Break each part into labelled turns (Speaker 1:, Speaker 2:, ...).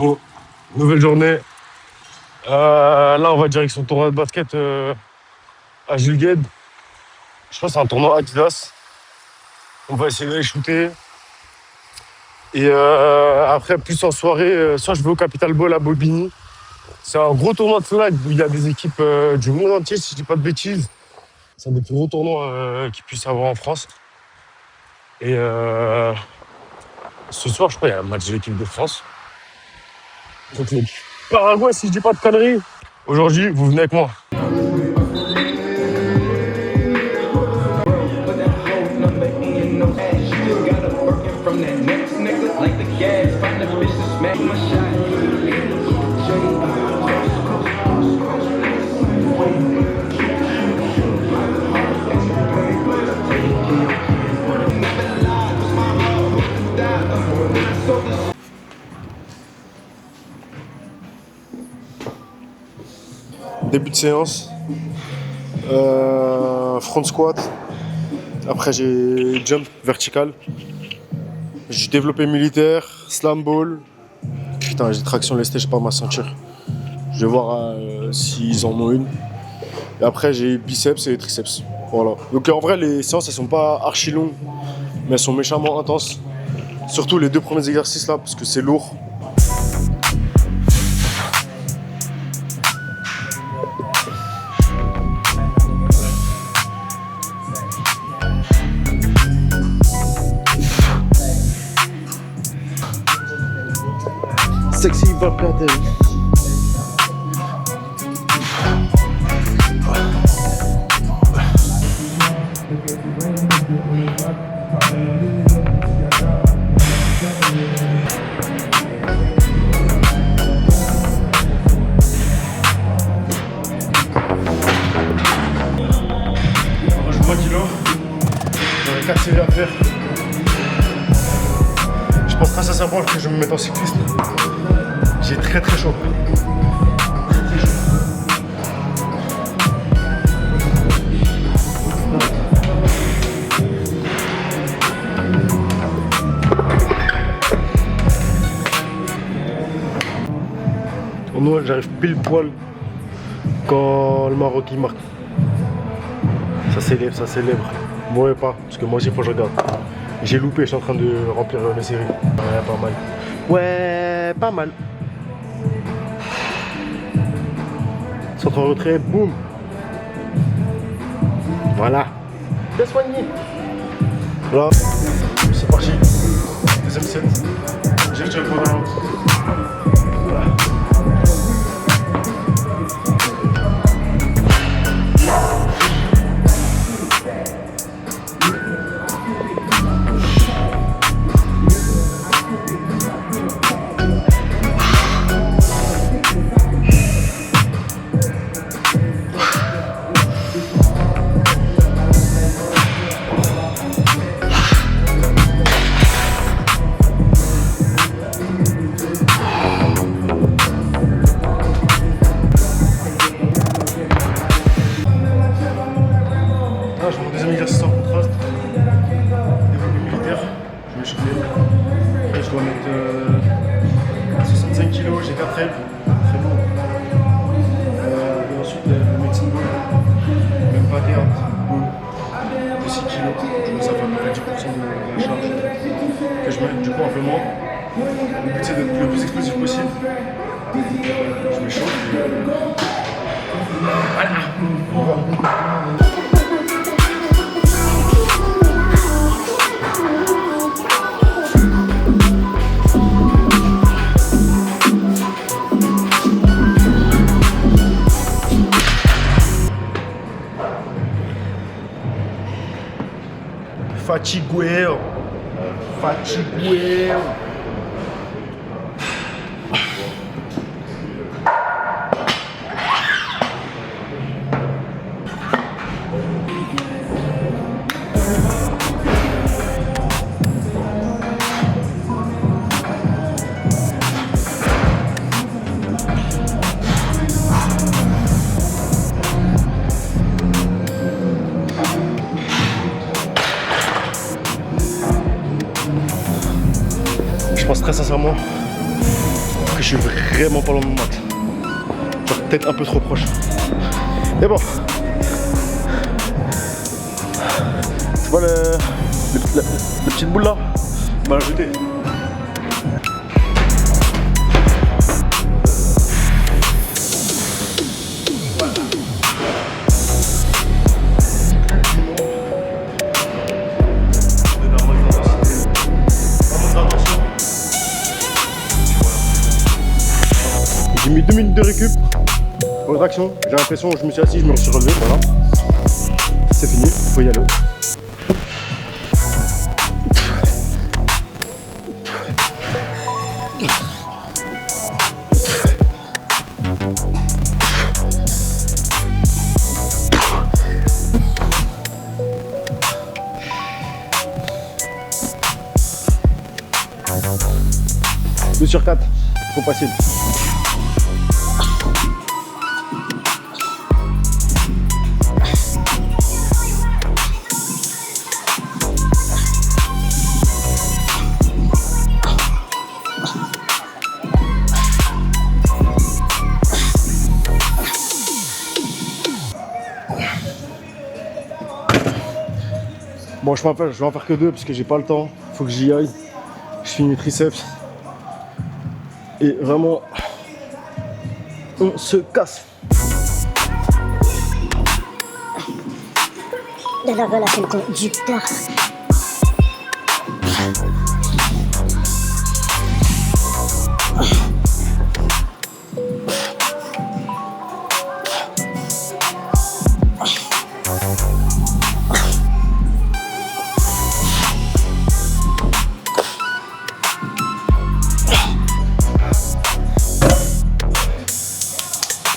Speaker 1: Bon, nouvelle journée. Là, on va direction tournoi de basket à Jules Guesde. Je crois que c'est un tournoi Adidas. On va essayer d'aller shooter. Et après, plus en soirée, soit je vais au Capital Ball à Bobigny. C'est un gros tournoi de flag où il y a des équipes du monde entier, si je dis pas de bêtises. C'est un des plus gros tournois qu'il puisse y avoir en France. Et ce soir, je crois qu'il y a un match de l'équipe de France. Donc le Paraguay, si je dis pas de conneries. Aujourd'hui, vous venez avec moi. Début de séance, front squat, après j'ai jump vertical, j'ai développé militaire, slam ball, putain j'ai traction lestée, je sais pas ma ceinture, je vais voir s'ils en ont une, et après j'ai biceps et triceps, voilà. Donc en vrai les séances elles sont pas archi longues, mais elles sont méchamment intenses, surtout les 2 premiers exercices là, parce que c'est lourd. Sexy Valplatel. Je 3 kilos. J'aurais 4 séries à faire. Je pense très sincèrement que je vais me mettre en cyclisme. J'ai très chaud. Moi, j'arrive pile poil quand le Maroc il marque. Ça s'élève. Moi ouais, pas, parce que moi aussi il faut que je regarde. J'ai loupé, je suis en train de remplir mes séries. Ouais, pas mal. Ouais, pas mal. Centre en retrait, boum. Voilà. Bien soigné. Voilà. C'est parti. Deuxième set. J'ai retiré le pendant. Voilà. Je fais mon deuxième exercice en contraste. Développé militaire. Je vais shooter. Après, je dois mettre 65 kg, j'ai 4 reps. Très lourd. Et ensuite, le medicine ball. Même pas terre. Ball. De 6 kg. Du coup, ça fait à peu près 10% de la charge que je mets. Du coup, un peu moins. Le but, c'est d'être le plus explosif possible. Je m'échauffe. Voilà. Au revoir. Fatigué. Je pense très sincèrement que
Speaker 2: Après, je suis vraiment pas loin de mon max. Genre, peut-être un peu trop proche. Mais bon. Tu vois la petite boule là? On va la jeter. J'ai mis 2 minutes de récup. Autre action, j'ai l'impression que je me suis assis, je me suis relevé, voilà. C'est fini, il faut y aller. Deux sur 4, trop facile. Bon, je vais en faire que 2 parce que j'ai pas le temps. Faut que j'y aille. Je finis mes triceps. Et vraiment, on se casse.
Speaker 3: De la relation conducteur.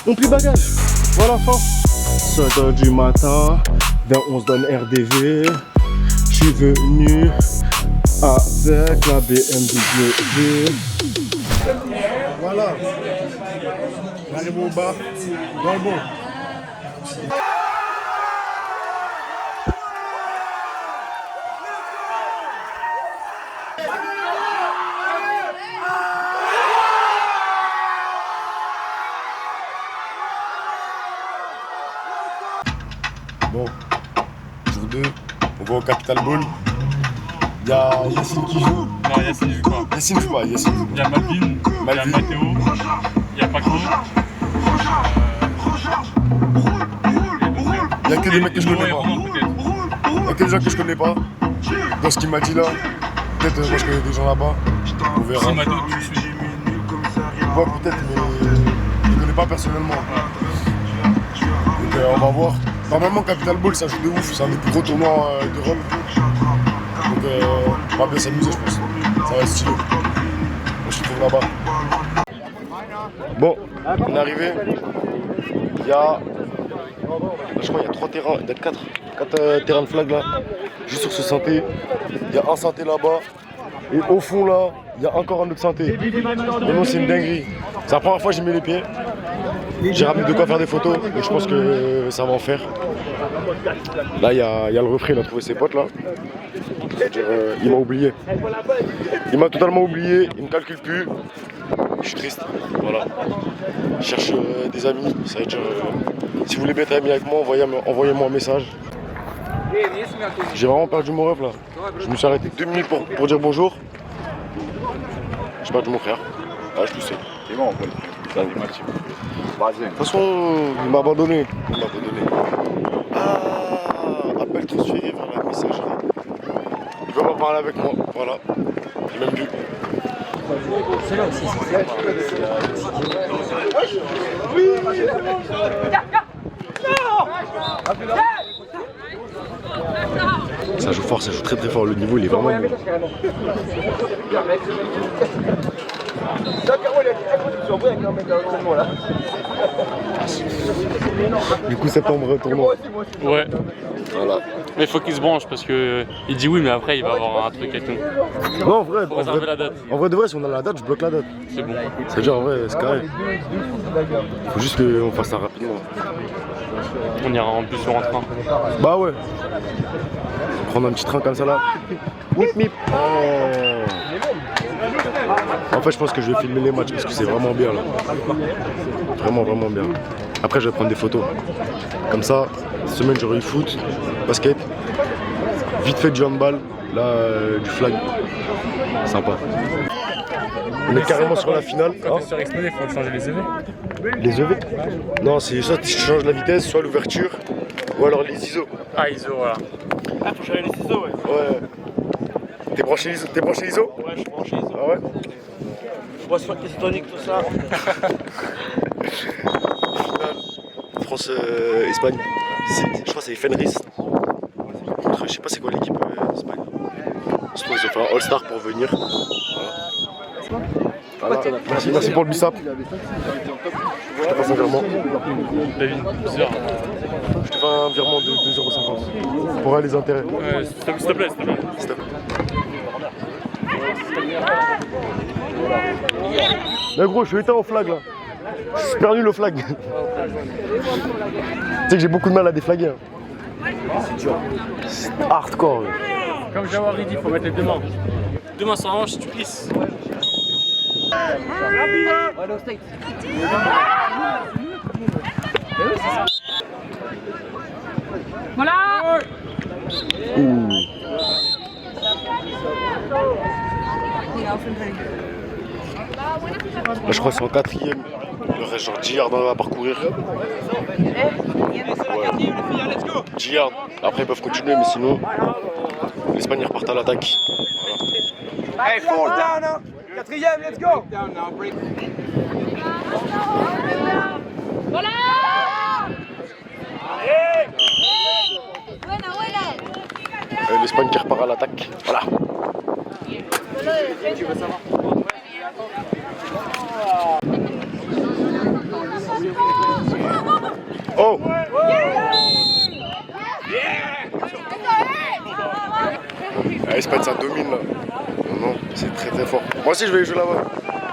Speaker 2: Mon pli bagage, voilà fin. 7h du matin, vers on se donne RDV. Je suis venu avec la BMW. Voilà, on arrive au bas, dans le bon.
Speaker 1: Bon, jour 2, on va au Capital Ball. Il y a Yacine qui joue.
Speaker 4: Non, Yacine joue pas.
Speaker 1: Yacine joue pas, Yacine joue.
Speaker 4: Il y a Malvin, il y a Mathéo, il y a Paco.
Speaker 1: Il y a que des mecs que je connais pas.
Speaker 4: peut-être.
Speaker 1: Il y a que des gens que je connais pas. Dans ce qu'il m'a dit là, peut-être moi je connais des gens là-bas. On verra.
Speaker 4: Si Mathéo, tu le suis.
Speaker 1: Ouais, peut-être, mais je ne connais pas personnellement. Donc on va voir. Normalement, Capital Ball, ça joue de ouf. C'est un des plus gros tournois d'Europe. Donc on va bien s'amuser, je pense. Ça va être stylé. Moi, je suis trouve là-bas. Bon, on est arrivé. Il y a. Je crois qu'il y a 3 terrains, il y a 4 terrains de flag là. Juste sur ce synthé. Il y a un synthé là-bas. Et au fond là, il y a encore un autre synthé. Mais non, c'est une dinguerie. C'est la première fois que j'ai mis les pieds. J'ai ramené de quoi faire des photos, mais je pense que ça va en faire. Là, il y a le refrain, il a trouvé ses potes là. Il m'a oublié. Il m'a totalement oublié, il me calcule plus. Je suis triste, voilà. Je cherche des amis, ça veut dire, si vous voulez être amis avec moi, envoyez-moi un message. J'ai vraiment perdu mon rêve là. Je me suis arrêté 2 minutes pour dire bonjour. J'ai perdu mon frère. Ah, je le sais.
Speaker 5: C'est bon, ça va.
Speaker 1: De toute façon, il m'a abandonné. Ah, appel transféré vers la messagerie. Il veut pas parler avec moi, voilà. J'ai même vu.
Speaker 6: C'est là aussi,
Speaker 1: Ça joue fort, ça joue très très fort. Le niveau il est vraiment bon. Du coup septembre tournoi.
Speaker 4: Ouais.
Speaker 1: Voilà.
Speaker 4: Mais il faut qu'il se branche parce que il dit oui, mais après il va avoir un truc avec nous.
Speaker 1: Non en vrai,
Speaker 4: Faut réserver la date.
Speaker 1: en vrai de vrai, si on a la date, je bloque la date.
Speaker 4: C'est bon.
Speaker 1: C'est-à-dire en vrai, c'est carré. Faut juste qu'on fasse ça rapidement.
Speaker 4: On ira en bus ou en train.
Speaker 1: Bah ouais. Prendre un petit train comme ça là. Mip mip. Oh.
Speaker 2: En fait, je pense que je vais filmer les matchs parce que c'est vraiment bien là. Vraiment, vraiment bien. Après, je vais prendre des photos. Comme ça, cette semaine, j'aurai eu foot, basket, vite fait du handball, là, du flag. Sympa. On est carrément sur la finale.
Speaker 4: Quand t'es sur Explodé, il faut changer les EV.
Speaker 2: Les EV? Non, c'est soit tu changes la vitesse, soit l'ouverture, ou alors les ISO.
Speaker 4: Ah, ISO, voilà.
Speaker 6: Ah, faut changer les ISO, ouais.
Speaker 2: Ouais. T'es branché ISO?
Speaker 6: Ouais, je suis branché ISO.
Speaker 2: Ah ouais?
Speaker 6: Boisson tonique, tout ça.
Speaker 2: France-Espagne. Je crois que c'est Fenris. Je sais pas c'est quoi l'équipe d'Espagne. Je crois qu'ils ont fait un All-Star pour venir. Voilà. Merci pour le bisap. Je te passe un virement.
Speaker 4: David, bizarre.
Speaker 2: Je te fais un virement de 2,50 € pour les intérêts.
Speaker 4: S'il te plaît, s'il te plaît.
Speaker 2: S'il te plaît. Mais gros, je suis éteint au flag là. Je suis super nul au flag. Tu sais que j'ai beaucoup de mal à déflaguer. Hein. C'est dur. C'est hardcore.
Speaker 4: Comme Jawari dit, il faut mettre les deux mains. Deux mains sans hanche, tu glisses.
Speaker 5: Voilà.
Speaker 2: Ouh. Là, je crois que c'est en 4ème. Il reste genre 10 yards à parcourir. Ouais. 10 yards. Après, ils peuvent continuer, mais sinon, l'Espagne repart à l'attaque. Voilà.
Speaker 6: Hey, fall down, hein. 4ème, let's go.
Speaker 5: Voilà.
Speaker 2: Et l'Espagne qui repart à l'attaque. Voilà. Oh! L'Espagne ça domine là. Non, non, c'est très très fort. Moi aussi je vais jouer là-bas.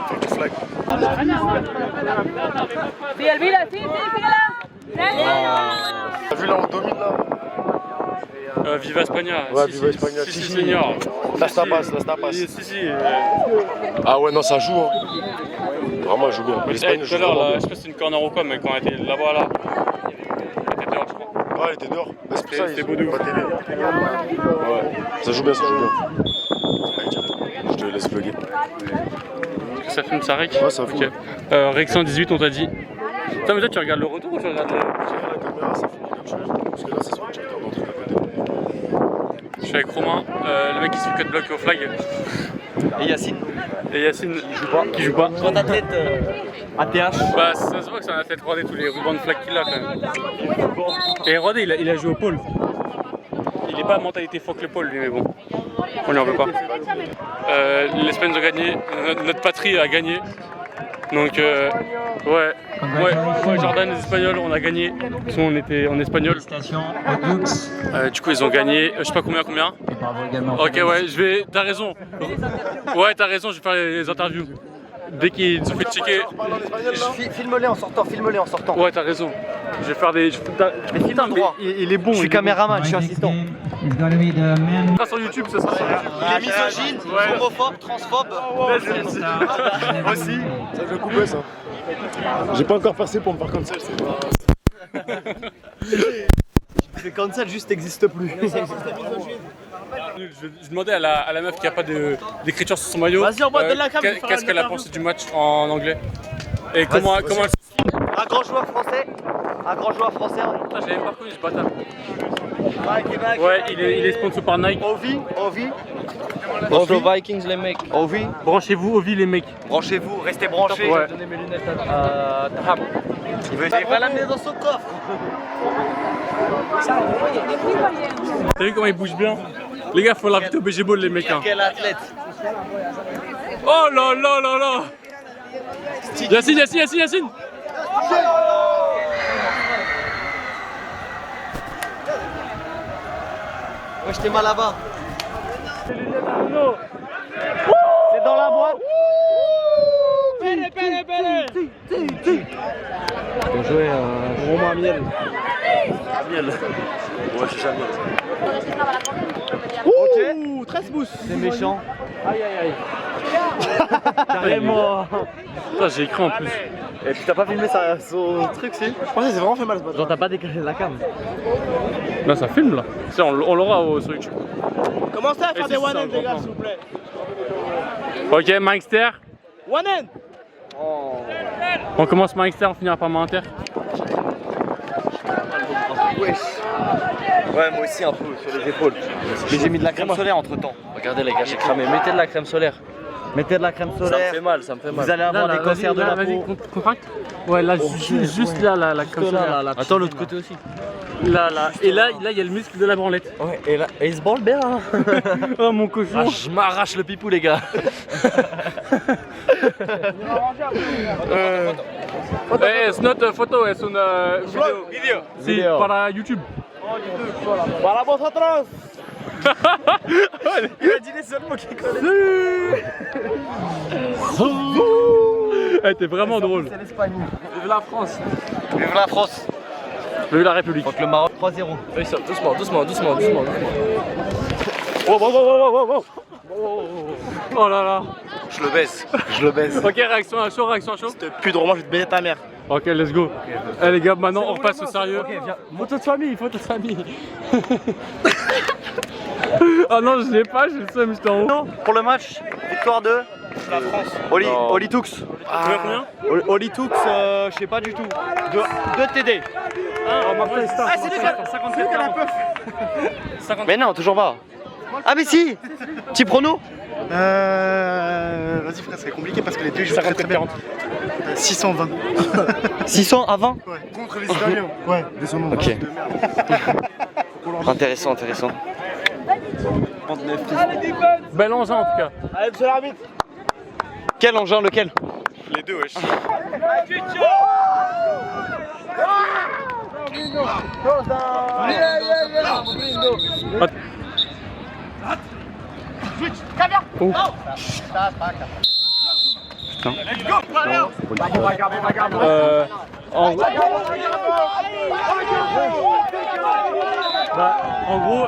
Speaker 2: Faire du flag. T'as vu là on domine là?
Speaker 4: Viva Espagna.
Speaker 2: Ouais,
Speaker 4: si,
Speaker 2: Viva Espagna.
Speaker 4: Si, senior.
Speaker 2: Las tapas, las tapas.
Speaker 4: Si.
Speaker 2: Ah ouais, non, ça joue. Hein. Vraiment, elle joue bien. L'Espagne
Speaker 4: Tout
Speaker 2: joue
Speaker 4: à l'heure,
Speaker 2: vraiment
Speaker 4: là,
Speaker 2: bien.
Speaker 4: je sais pas si c'est une corner ou quoi, mais quand elle était là-bas, là, elle était dehors, je crois.
Speaker 2: Ouais, elle était dehors. Mais c'est pour ça
Speaker 4: C'était
Speaker 2: ils
Speaker 4: beau de
Speaker 2: ont
Speaker 4: ouf.
Speaker 2: pas télé. Ouais, ça joue bien, ça joue bien. Je te laisse vlogger.
Speaker 4: Ça filme ça, Rick?
Speaker 2: Ouais, ça filme.
Speaker 4: Ok. Rick 118, on t'a dit. Attends, mais toi, tu regardes le retour ou tu regardes le.
Speaker 2: La caméra, ça fait quelque chose. Parce que là, c'est sur le checker d'entrée à côté.
Speaker 4: Je suis avec Romain, le mec qui se fait cut block au flag.
Speaker 6: Et Yacine.
Speaker 4: Et Yacine qui joue pas.
Speaker 6: Grand athlète ATH.
Speaker 4: Bah, ça se voit que c'est un athlète rodé, tous les rubans de flag qu'il a quand même. Et rodé, il a joué au pôle. Il est pas à mentalité fuck le pôle lui, mais bon. On lui en veut pas. L'Espagne a gagné, notre patrie a gagné. Donc ouais, Jordan, les Espagnols, on a gagné. Parce qu'on était en espagnol. Du coup, ils ont gagné. Je sais pas combien. Ok, ouais, t'as raison. Ouais, t'as raison, je vais faire les interviews. Dès qu'ils ont fait checker.
Speaker 6: Filme-les en sortant,
Speaker 4: Ouais, t'as raison. Je vais faire des.
Speaker 6: Mais filme droit.
Speaker 4: Il est bon.
Speaker 6: Je suis caméraman, je suis assistant.
Speaker 4: Ça sera sur YouTube, ça sera sur YouTube.
Speaker 6: Il est misogyne, homophobe, transphobe.
Speaker 2: Aussi, ça je vais couper ça. J'ai pas encore passé pour me faire cancel, c'est pas.
Speaker 6: Le cancel juste n'existe plus.
Speaker 4: Je demandais à la meuf qui a pas d'écriture sur son maillot.
Speaker 6: Vas-y, envoie de la cam, je vais faire
Speaker 4: qu'est-ce
Speaker 6: une
Speaker 4: qu'elle a
Speaker 6: interview.
Speaker 4: pensé du match en anglais. Et comment elle.
Speaker 6: Un grand joueur français.
Speaker 4: Ah, j'avais pas reconnu ce bâtard. Ouais, il est sponsor par Nike.
Speaker 6: Ovi.
Speaker 7: Vikings les mecs.
Speaker 6: Ovi.
Speaker 4: Branchez-vous, Ovi les mecs.
Speaker 6: Branchez-vous, restez branchés.
Speaker 4: Ouais.
Speaker 6: Je vais donner mes lunettes à Tahab. Il va l'amener dans son coffre.
Speaker 4: T'as vu comment il bouge bien? Les gars, faut l'inviter au BG Ball les mecs. Hein.
Speaker 6: Quel athlète.
Speaker 4: Oh là là là là. Yacine.
Speaker 6: Ouais, j'étais mal là-bas. C'est dans la boîte.
Speaker 7: Bien joué,
Speaker 6: Romain Miel.
Speaker 2: Ouais, j'ai jamais.
Speaker 6: Ok. 13 pouces. C'est méchant.
Speaker 7: Aïe aïe aïe.
Speaker 6: Carrément.
Speaker 4: Putain, j'ai écrit en plus.
Speaker 6: Et puis t'as pas filmé son truc, si?
Speaker 2: Je pense que c'est vraiment fait mal ce bâtard.
Speaker 6: Genre t'as pas décalé la cam.
Speaker 4: Là, ça filme là. Tiens, on l'aura sur YouTube.
Speaker 2: Commencez à
Speaker 4: Et
Speaker 2: faire
Speaker 4: si,
Speaker 2: des
Speaker 4: ça,
Speaker 2: one-hand,
Speaker 4: on
Speaker 2: les gars,
Speaker 4: comprend.
Speaker 2: s'il vous plaît.
Speaker 4: Ok, Mikester.
Speaker 2: One-hand.
Speaker 4: On commence Mikester, on finira par Manter.
Speaker 6: Wesh. Ouais, moi aussi un peu sur les épaules. Mais j'ai mis de la crème solaire entre temps. Regardez les gars, j'ai cramé. Mettez de la crème solaire. Mettez de la crème solaire. Ça me fait mal, ça me fait mal. Vous allez avoir des cancers de la peau.
Speaker 4: Contracte. Ouais, là, juste là, comme ça.
Speaker 6: Là. Attends, l'autre côté aussi.
Speaker 4: Là. Et là, il y a le muscle de la branlette.
Speaker 6: Ouais, et là, et il se branle bien. Hein.
Speaker 4: Oh, mon cochon.
Speaker 6: Ah, je m'arrache le pipou, les gars.
Speaker 4: It's not a photo, it's una video. C'est
Speaker 6: Video.
Speaker 4: para YouTube.
Speaker 2: Para vosotros.
Speaker 6: Il a dit les seuls mots qu'il connaît.
Speaker 4: Eh, t'es vraiment drôle.
Speaker 6: C'est l'Espagne.
Speaker 4: Vive la France.
Speaker 6: Vive la France.
Speaker 4: Vive la République.
Speaker 6: Donc le Maroc 3-0. Oui, ça, doucement.
Speaker 2: Wow.
Speaker 4: Oh là là.
Speaker 6: Je le baisse.
Speaker 4: Ok, réaction à chaud.
Speaker 2: Plus drôle, moi je vais te baiser ta mère.
Speaker 4: Ok, let's go. Eh les gars, maintenant on repasse au sérieux.
Speaker 6: Ok, viens.
Speaker 4: Photo de famille. Ah non, je l'ai pas, j'ai le seum, j'étais en haut.
Speaker 6: Pour le match, victoire de la France. Oli Toux.
Speaker 4: Combien
Speaker 6: Oli Toux, je sais pas du tout. 2 TD.
Speaker 4: Ah, c'est 57
Speaker 6: Mais non, toujours pas. Ah mais si. Petit prono.
Speaker 2: Vas-y frère, c'est compliqué parce que les deux jouent très très bien. 620.
Speaker 6: 600 à 20.
Speaker 2: Ouais, contre les Italiens. Ouais, descendons.
Speaker 6: Ok. Intéressant.
Speaker 4: Bel engin en tout cas.
Speaker 2: Allez, monsieur l'arbitre.
Speaker 6: Quel engin, lequel?
Speaker 4: Les deux, wesh. En gros,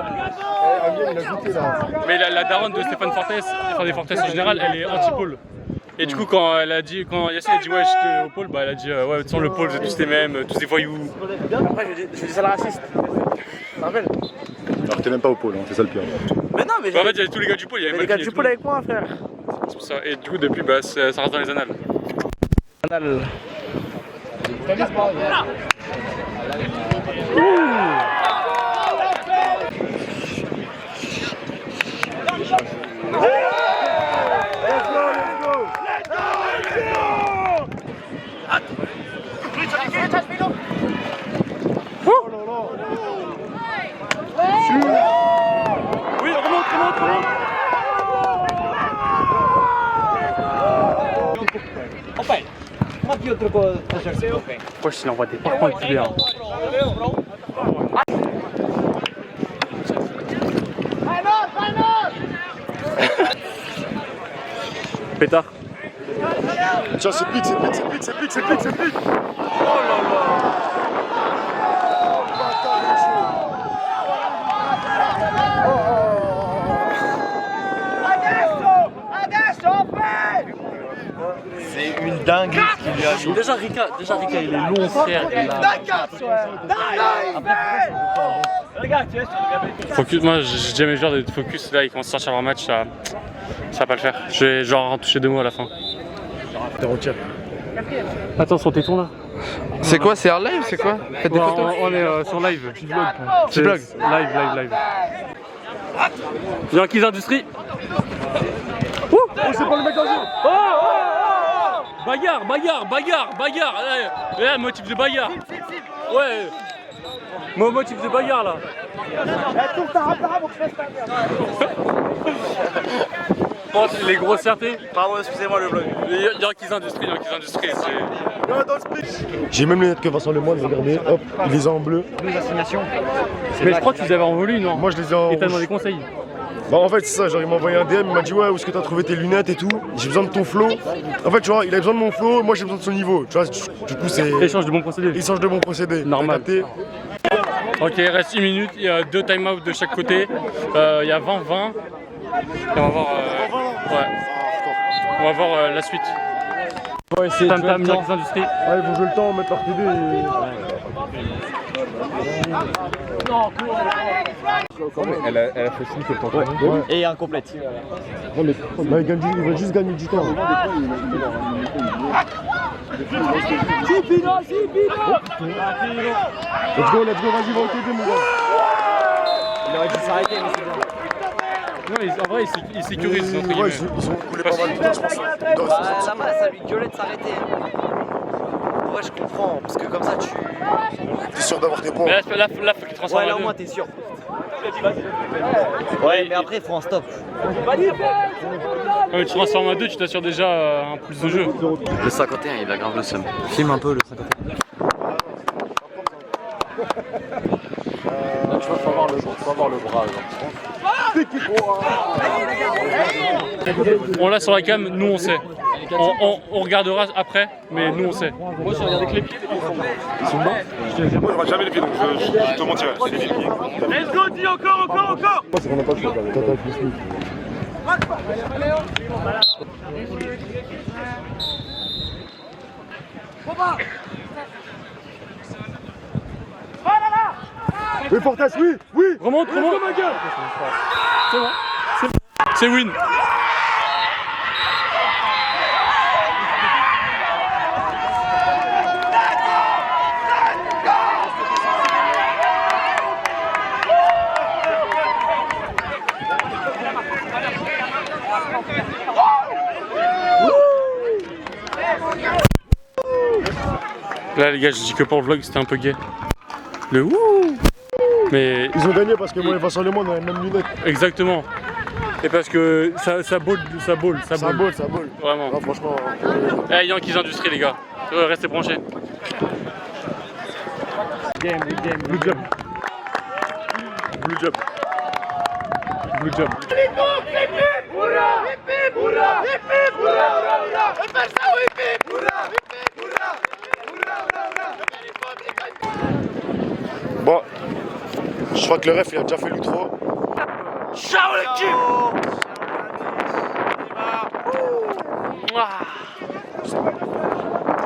Speaker 4: mais la daronne de Stéphane Fortes, enfin des Fortes en général, elle est anti-pôle. Et du coup, quand Yacine a dit ouais, j'étais au pôle, bah elle a dit ouais, de toute façon, le pôle, c'est tous les mêmes, tous des voyous.
Speaker 2: Après, je dis ça la raciste. Ça rappelle.
Speaker 7: Alors que t'es même pas au pôle, hein, c'est ça le pire.
Speaker 2: Mais non, mais
Speaker 4: Bah, en fait, il y avait tous les gars du pôle, il y avait
Speaker 2: les gars du pôle avec moi, frère.
Speaker 4: C'est pour ça. Et du coup, depuis, bah, ça reste dans les annales. Oui, remonte. Wesh, il envoie des parpaings avec bien. Pétard.
Speaker 1: Tiens, c'est pique.
Speaker 6: C'est une dingue ce qu'il lui a mis. Déjà Rika, il est long, frère.
Speaker 4: Focus, moi j'ai jamais genre de focus là, il commence à sortir leur match, ça va pas le faire. Je vais genre en toucher 2 mots à la fin. Attends, sur tes tons là.
Speaker 8: C'est quoi? C'est un live? C'est quoi? Faites des photos?
Speaker 4: On est sur live. Petit vlog. Live. Yankees Industrie. Oh, c'est pas le mec en jeu. Bagarre. Là, motif de bagarre. Ouais. Motif de bagarre là. Bon, les grossièretés.
Speaker 6: Pardon, excusez-moi le vlog.
Speaker 4: Yankees Industrie, c'est...
Speaker 1: J'ai même les lunettes que Vincent Lemoine, regardez, hop, il les a en bleu.
Speaker 4: Mais je crois que tu les avais en voulu, non?
Speaker 1: Moi je les ai en
Speaker 4: Et t'as
Speaker 1: rouge.
Speaker 4: demandé conseil.
Speaker 1: Bah en fait c'est ça, genre il m'a envoyé un DM, il m'a dit ouais où est-ce que t'as trouvé tes lunettes et tout, j'ai besoin de ton flow. En fait tu vois, il a besoin de mon flow, moi j'ai besoin de son niveau, tu vois, du coup c'est...
Speaker 4: Échange de bons procédés.
Speaker 1: Échange de bons procédés.
Speaker 4: Normal.
Speaker 1: T'as capté.
Speaker 4: Ok, il reste 1 minute, il y a 2 time-out de chaque côté, il y a 20-20. Et on va voir... ouais. On va voir la suite.
Speaker 6: On va essayer
Speaker 4: Tam Tam, Miraculous Industries.
Speaker 2: Ouais, ils vont jouer le temps, mettre leur TD
Speaker 7: Elle a fait signe que le temps tournait.
Speaker 6: Et incomplète.
Speaker 2: Non, mais là, ils veulent juste gagner du temps. Let's go, vas-y, va au TD, mon gars.
Speaker 6: Il aurait dû s'arrêter, mais c'est bien.
Speaker 4: Non, en vrai, ils sécurisent. Entre
Speaker 2: Ouais,
Speaker 4: guillemets.
Speaker 2: ils ont coulé pas mal de temps, je pense.
Speaker 6: Là-bas, ça lui gueulait de s'arrêter. Ouais, je comprends, parce que comme ça, tu...
Speaker 2: T'es sûr d'avoir tes points.
Speaker 4: Mais là, faut qu'il transforme
Speaker 6: Ouais, là
Speaker 4: en
Speaker 6: au
Speaker 4: deux.
Speaker 6: moins, t'es sûr. Ouais, mais après, il faut un stop.
Speaker 4: Quand tu transformes en deux, tu t'assures déjà un plus de jeu.
Speaker 6: Le 51, il a grave le seum. Filme un peu le 51.
Speaker 7: Tu vas voir le bras.
Speaker 4: On l'a sur la cam, nous on sait. On regardera après, mais nous on sait. Moi je regardais que les pieds.
Speaker 7: Moi, je vois jamais les pieds, donc je te mentirais. C'est les pieds.
Speaker 4: Let's go, dis encore.
Speaker 2: Moi, c'est qu'on n'a pas le choix. Tata plus nous. Oui, Fortes, oui.
Speaker 4: Remonte. C'est bon. C'est win. Là les gars, je dis que pour le vlog c'était un peu gay. Le wouh. Mais
Speaker 2: Ils ont gagné parce que moi et Vincent Lemon on a les mêmes lunettes.
Speaker 4: exactement. Et parce que ça boule.
Speaker 2: Ça boule.
Speaker 4: Vraiment.
Speaker 2: Non, franchement.
Speaker 4: Eh, Yankees Industries les gars. Restez branchés.
Speaker 2: Blue job. Bon, je crois que le ref il a déjà fait l'outro.
Speaker 4: Ciao l'équipe.